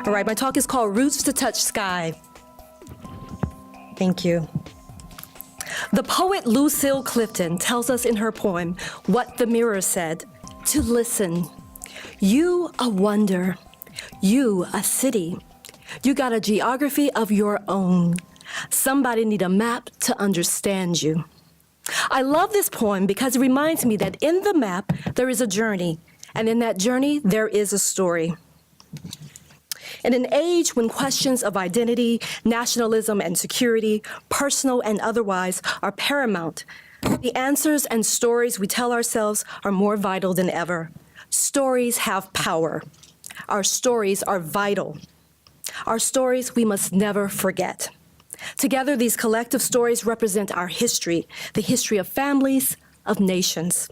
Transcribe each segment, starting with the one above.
All right, my talk is called Roots to Touch Sky. Thank you. The poet Lucille Clifton tells us in her poem, What the Mirror Said, to listen. You a wonder, you a city. You got a geography of your own. Somebody need a map to understand you. I love this poem because it reminds me that in the map, there is a journey, and in that journey, there is a story. In an age when questions of identity, nationalism, and security, personal and otherwise, are paramount, the answers and stories we tell ourselves are more vital than ever. Stories have power. Our stories are vital. Our stories we must never forget. Together, these collective stories represent our history, the history of families, of nations.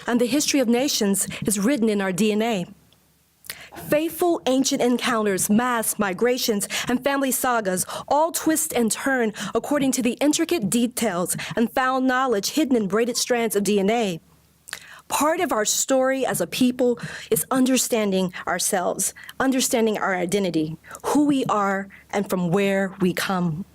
And the history of nations is written in our DNA. Faithful ancient encounters, mass migrations, and family sagas all twist and turn according to the intricate details and found knowledge hidden in braided strands of DNA. Part of our story as a people is understanding ourselves, understanding our identity, who we are, and from where we come.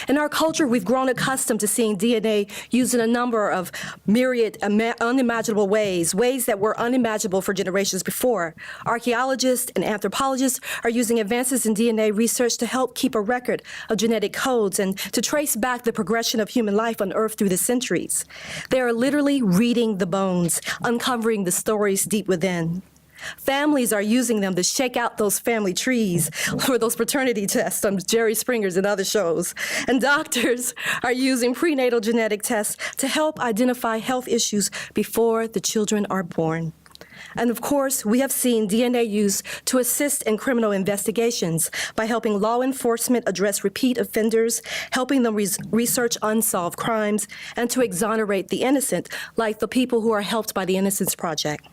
In our culture, we've grown accustomed to seeing DNA used in a number of myriad unimaginable ways that were unimaginable for generations before. Archaeologists and anthropologists are using advances in DNA research to help keep a record of genetic codes and to trace back the progression of human life on Earth through the centuries. They are literally reading the bones, uncovering the stories deep within. Families are using them to shake out those family trees or those paternity tests on Jerry Springer's and other shows. And doctors are using prenatal genetic tests to help identify health issues before the children are born. And of course, we have seen DNA used to assist in criminal investigations by helping law enforcement address repeat offenders, helping them research unsolved crimes, and to exonerate the innocent, like the people who are helped by the Innocence Project.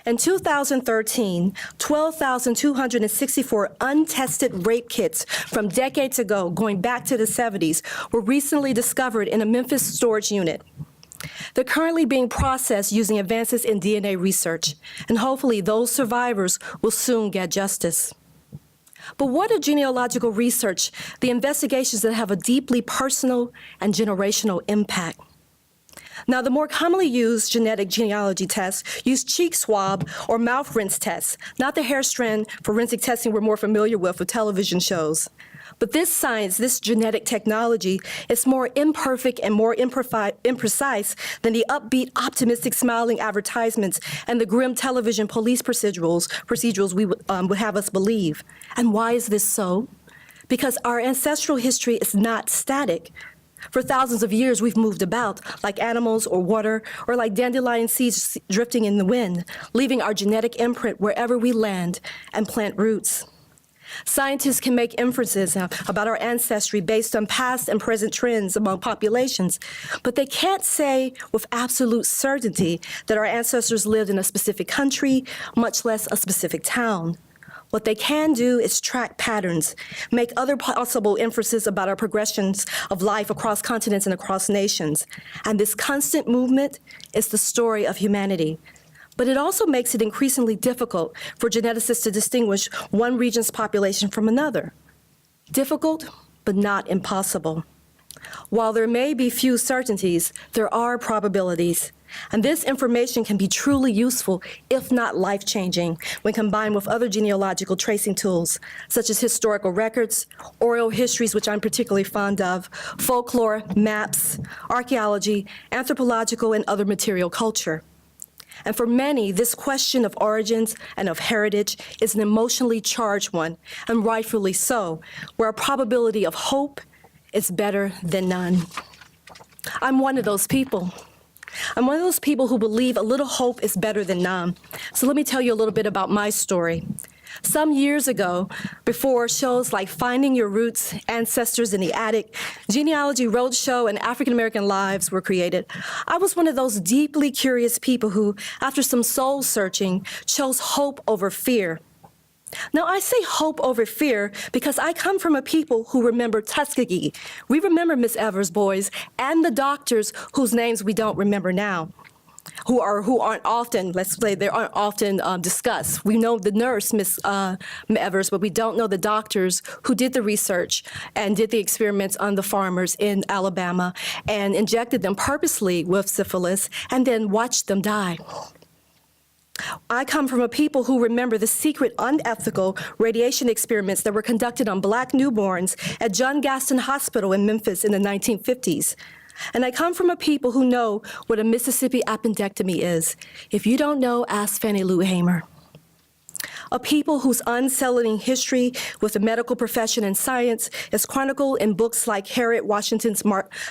In 2013, 12,264 untested rape kits from decades ago, going back to the 70s, were recently discovered in a Memphis storage unit. They're currently being processed using advances in DNA research, and hopefully those survivors will soon get justice. But what of genealogical research, the investigations that have a deeply personal and generational impact? Now, the more commonly used genetic genealogy tests use cheek swab or mouth rinse tests, not the hair strand forensic testing we're more familiar with television shows. But this science, this genetic technology, is more imperfect and more imprecise than the upbeat, optimistic, smiling advertisements and the grim television police procedurals we would have us believe. And why is this so? Because our ancestral history is not static. For thousands of years, we've moved about like animals or water or like dandelion seeds drifting in the wind, leaving our genetic imprint wherever we land and plant roots. Scientists can make inferences about our ancestry based on past and present trends among populations, but they can't say with absolute certainty that our ancestors lived in a specific country, much less a specific town. What they can do is track patterns, make other possible inferences about our progressions of life across continents and across nations. And this constant movement is the story of humanity. But it also makes it increasingly difficult for geneticists to distinguish one region's population from another. Difficult, but not impossible. While there may be few certainties, there are probabilities. And this information can be truly useful, if not life-changing, when combined with other genealogical tracing tools, such as historical records, oral histories, which I'm particularly fond of, folklore, maps, archaeology, anthropological, and other material culture. And for many, this question of origins and of heritage is an emotionally charged one, and rightfully so, where a probability of hope is better than none. I'm one of those people. I'm one of those people who believe a little hope is better than none. So let me tell you a little bit about my story. Some years ago, before shows like Finding Your Roots, Ancestors in the Attic, Genealogy Roadshow, and African American Lives were created, I was one of those deeply curious people who, after some soul searching, chose hope over fear. Now, I say hope over fear because I come from a people who remember Tuskegee. We remember Miss Evers' boys and the doctors whose names we don't remember now. who aren't often, let's say, they aren't often discussed. We know the nurse, Miss Evers, but we don't know the doctors who did the research and did the experiments on the farmers in Alabama and injected them purposely with syphilis and then watched them die. I come from a people who remember the secret, unethical radiation experiments that were conducted on Black newborns at John Gaston Hospital in Memphis in the 1950s. And I come from a people who know what a Mississippi appendectomy is. If you don't know, ask Fannie Lou Hamer. A people whose unsettling history with the medical profession and science is chronicled in books like Harriet Washington's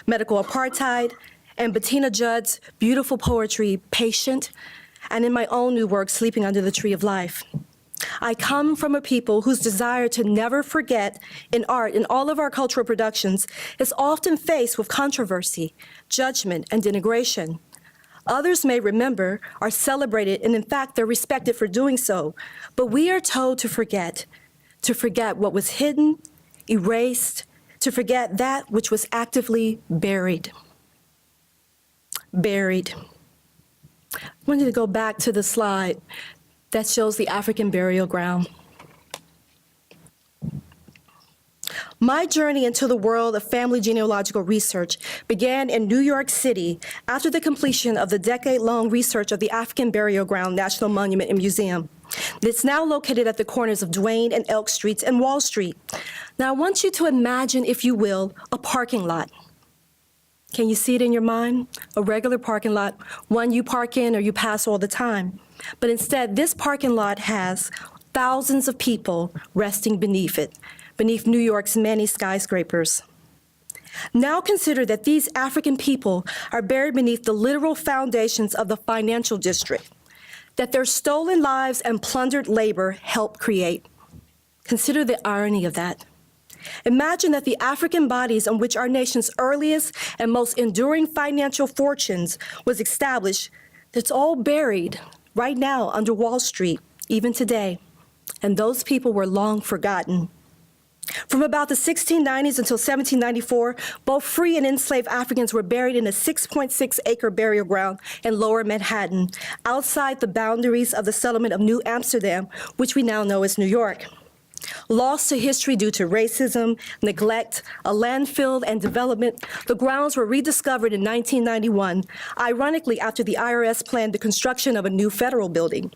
Medical Apartheid and Bettina Judd's beautiful poetry, Patient, and in my own new work, Sleeping Under the Tree of Life. I come from a people whose desire to never forget in art, in all of our cultural productions, is often faced with controversy, judgment, and denigration. Others may remember, are celebrated, and in fact, they're respected for doing so. But we are told to forget what was hidden, erased, to forget that which was actively buried. Buried. I wanted to go back to the slide that shows the African burial ground. My journey into the world of family genealogical research began in New York City after the completion of the decade-long research of the African Burial Ground National Monument and Museum. It's now located at the corners of Duane and Elk Streets and Wall Street. Now, I want you to imagine, if you will, a parking lot. Can you see it in your mind? A regular parking lot, one you park in or you pass all the time. But instead, this parking lot has thousands of people resting beneath it, beneath New York's many skyscrapers. Now consider that these African people are buried beneath the literal foundations of the financial district that their stolen lives and plundered labor helped create. Consider the irony of that. Imagine that the African bodies on which our nation's earliest and most enduring financial fortunes was established, that's all buried right now under Wall Street, even today. And those people were long forgotten. From about the 1690s until 1794, both free and enslaved Africans were buried in a 6.6-acre burial ground in Lower Manhattan, outside the boundaries of the settlement of New Amsterdam, which we now know as New York. Lost to history due to racism, neglect, a landfill, and development, the grounds were rediscovered in 1991, ironically after the IRS planned the construction of a new federal building.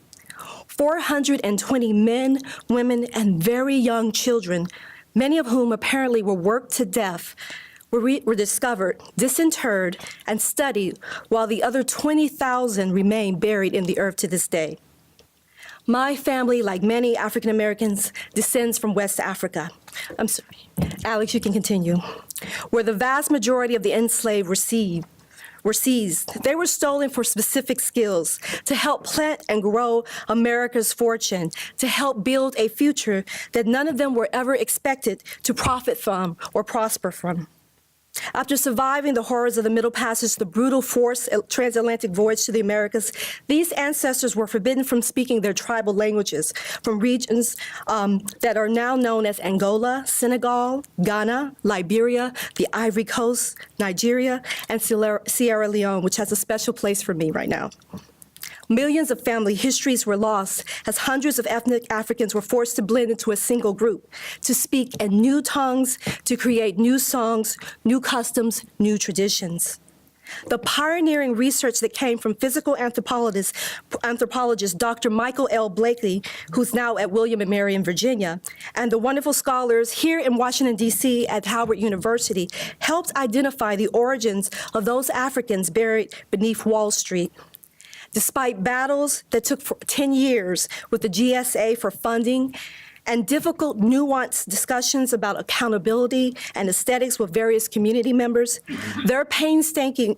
420 men, women, and very young children, many of whom apparently were worked to death, were discovered, disinterred, and studied, while the other 20,000 remain buried in the earth to this day. My family, like many African Americans, descends from West Africa. I'm sorry, Alex, you can continue. Where the vast majority of the enslaved were seized. They were stolen for specific skills, to help plant and grow America's fortune, to help build a future that none of them were ever expected to profit from or prosper from. After surviving the horrors of the Middle Passage, the brutal forced transatlantic voyage to the Americas, these ancestors were forbidden from speaking their tribal languages from regions that are now known as Angola, Senegal, Ghana, Liberia, the Ivory Coast, Nigeria, and Sierra Leone, which has a special place for me right now. Millions of family histories were lost as hundreds of ethnic Africans were forced to blend into a single group, to speak in new tongues, to create new songs, new customs, new traditions. The pioneering research that came from physical anthropologist Dr. Michael L. Blakely, who's now at William & Mary in Virginia, and the wonderful scholars here in Washington, D.C. at Howard University helped identify the origins of those Africans buried beneath Wall Street. Despite battles that took 10 years with the GSA for funding and difficult, nuanced discussions about accountability and aesthetics with various community members, their painstaking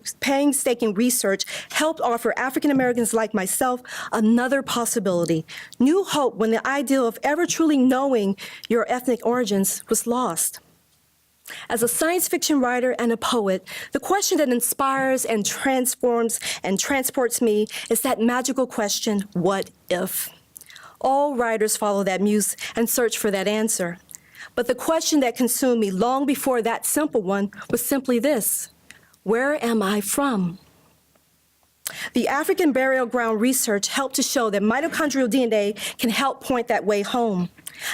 research helped offer African Americans like myself another possibility, new hope when the ideal of ever truly knowing your ethnic origins was lost. As a science fiction writer and a poet, the question that inspires and transforms and transports me is that magical question, what if? All writers follow that muse and search for that answer. But the question that consumed me long before that simple one was simply this: where am I from? The African burial ground research helped to show that mitochondrial DNA can help point that way home.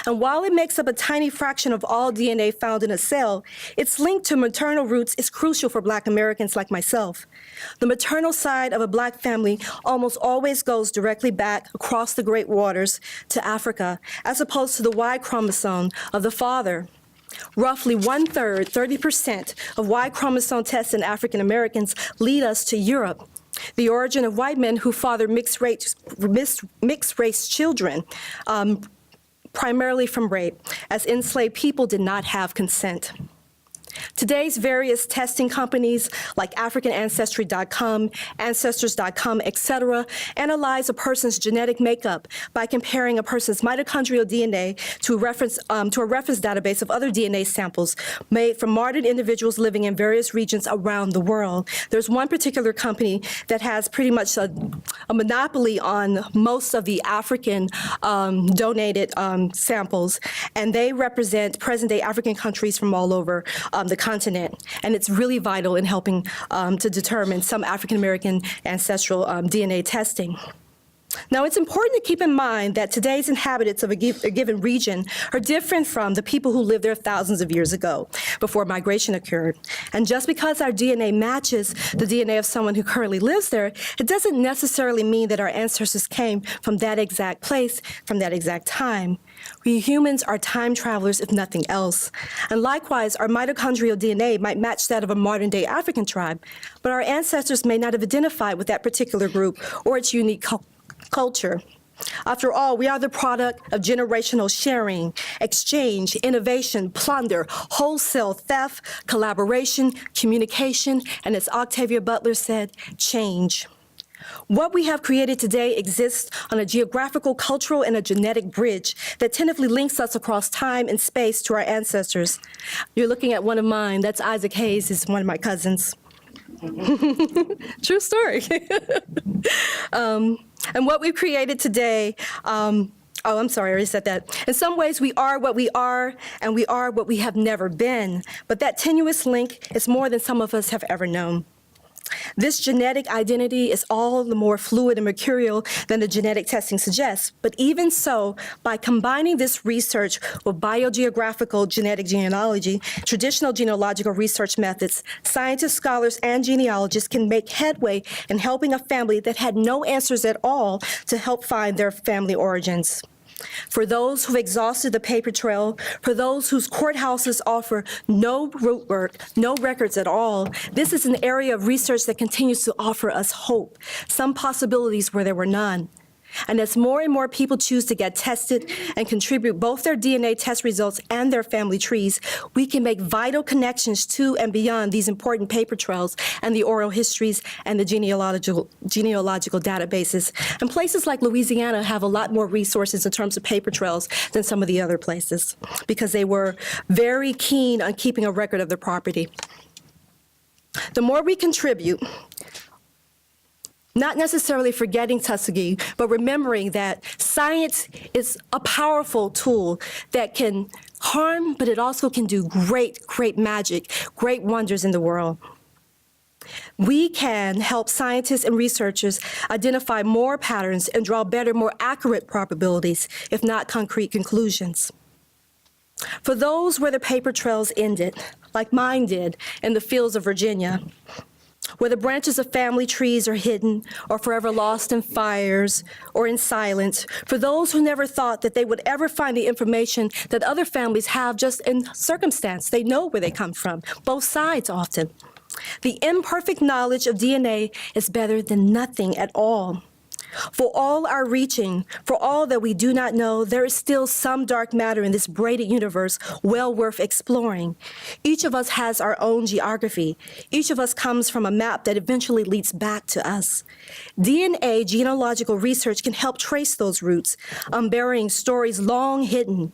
And while it makes up a tiny fraction of all DNA found in a cell, its link to maternal roots is crucial for Black Americans like myself. The maternal side of a Black family almost always goes directly back across the great waters to Africa, as opposed to the Y chromosome of the father. Roughly 1/3, 30% of Y chromosome tests in African Americans lead us to Europe, the origin of white men who father mixed race children, primarily from rape, as enslaved people did not have consent. Today's various testing companies like AfricanAncestry.com, Ancestors.com, etc., analyze a person's genetic makeup by comparing a person's mitochondrial DNA to a reference database of other DNA samples made from martyred individuals living in various regions around the world. There's one particular company that has pretty much a monopoly on most of the African donated samples, and they represent present-day African countries from all over the continent, and it's really vital in helping to determine some African-American ancestral DNA testing. Now, it's important to keep in mind that today's inhabitants of a given region are different from the people who lived there thousands of years ago, before migration occurred. And just because our DNA matches the DNA of someone who currently lives there, it doesn't necessarily mean that our ancestors came from that exact place, from that exact time. We humans are time travelers, if nothing else. And likewise, our mitochondrial DNA might match that of a modern-day African tribe, but our ancestors may not have identified with that particular group or its unique culture. After all, we are the product of generational sharing, exchange, innovation, plunder, wholesale theft, collaboration, communication, and as Octavia Butler said, change. What we have created today exists on a geographical, cultural, and a genetic bridge that tentatively links us across time and space to our ancestors. You're looking at one of mine. That's Isaac Hayes. He's one of my cousins. True story. And what we've created today, oh, I'm sorry, I already said that. In some ways, we are what we are, and we are what we have never been. But that tenuous link is more than some of us have ever known. This genetic identity is all the more fluid and mercurial than the genetic testing suggests. But even so, by combining this research with biogeographical genetic genealogy, traditional genealogical research methods, scientists, scholars, and genealogists can make headway in helping a family that had no answers at all to help find their family origins. For those who've exhausted the paper trail, for those whose courthouses offer no root work, no records at all, this is an area of research that continues to offer us hope, some possibilities where there were none. And as more and more people choose to get tested and contribute both their DNA test results and their family trees, we can make vital connections to and beyond these important paper trails and the oral histories and the genealogical databases. And places like Louisiana have a lot more resources in terms of paper trails than some of the other places, because they were very keen on keeping a record of their property. The more we contribute, not necessarily forgetting Tuskegee, but remembering that science is a powerful tool that can harm, but it also can do great, great magic, great wonders in the world. We can help scientists and researchers identify more patterns and draw better, more accurate probabilities, if not concrete conclusions. For those where the paper trails ended, like mine did in the fields of Virginia, where the branches of family trees are hidden or forever lost in fires or in silence, for those who never thought that they would ever find the information that other families have just in circumstance. They know where they come from, both sides often. The imperfect knowledge of DNA is better than nothing at all. For all our reaching, for all that we do not know, there is still some dark matter in this braided universe well worth exploring. Each of us has our own geography. Each of us comes from a map that eventually leads back to us. DNA genealogical research can help trace those roots, unburying stories long hidden.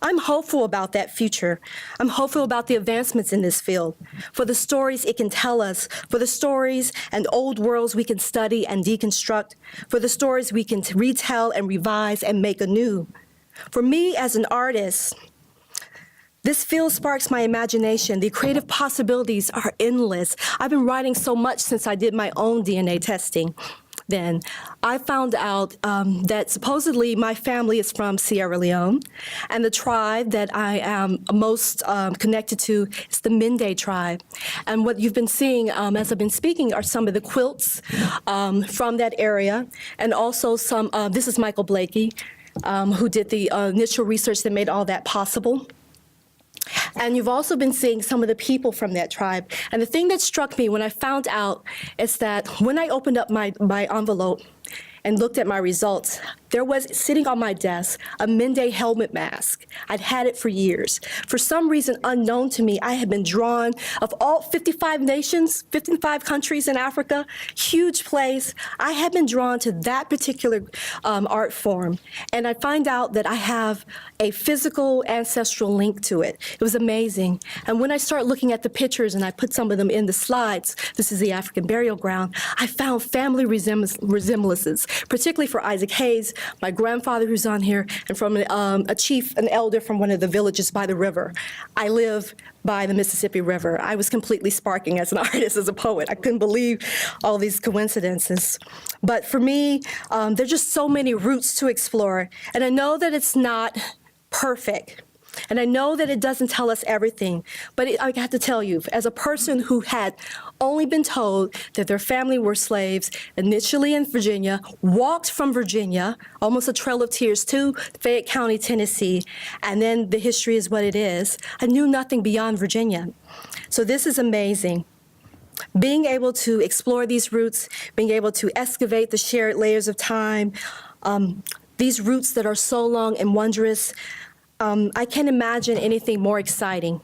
I'm hopeful about that future. I'm hopeful about the advancements in this field, for the stories it can tell us, for the stories and old worlds we can study and deconstruct, for the stories we can retell and revise and make anew. For me as an artist, This field sparks my imagination. The creative possibilities are endless. I've been writing so much since I did my own DNA testing. Then I found out that supposedly my family is from Sierra Leone, and the tribe that I am most connected to is the Mende tribe. And what you've been seeing as I've been speaking are some of the quilts from that area, and also some, this is Michael Blakey, who did the initial research that made all that possible. And you've also been seeing some of the people from that tribe. And the thing that struck me when I found out is that when I opened up my envelope and looked at my results, there was sitting on my desk a Mende helmet mask. I'd had it for years. For some reason unknown to me, I had been drawn, of all 55 nations, 55 countries in Africa, huge place, I had been drawn to that particular art form. And I find out that I have a physical ancestral link to it. It was amazing. And when I start looking at the pictures, and I put some of them in the slides, this is the African burial ground, I found family resemblances, particularly for Isaac Hayes, my grandfather who's on here, and from a chief, an elder from one of the villages by the river. I live by the Mississippi River. I was completely sparking as an artist, as a poet. I couldn't believe all these coincidences. But for me, there's just so many roots to explore. And I know that it's not perfect. And I know that it doesn't tell us everything, but I have to tell you, as a person who had only been told that their family were slaves, initially in Virginia, walked from Virginia, almost a trail of tears, to Fayette County, Tennessee, and then the history is what it is, I knew nothing beyond Virginia. So this is amazing. Being able to explore these roots, being able to excavate the shared layers of time, these roots that are so long and wondrous, I can't imagine anything more exciting.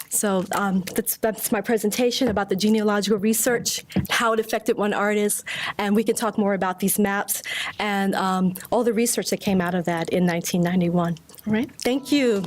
So that's my presentation about the genealogical research, how it affected one artist, and we can talk more about these maps and all the research that came out of that in 1991. All right, thank you.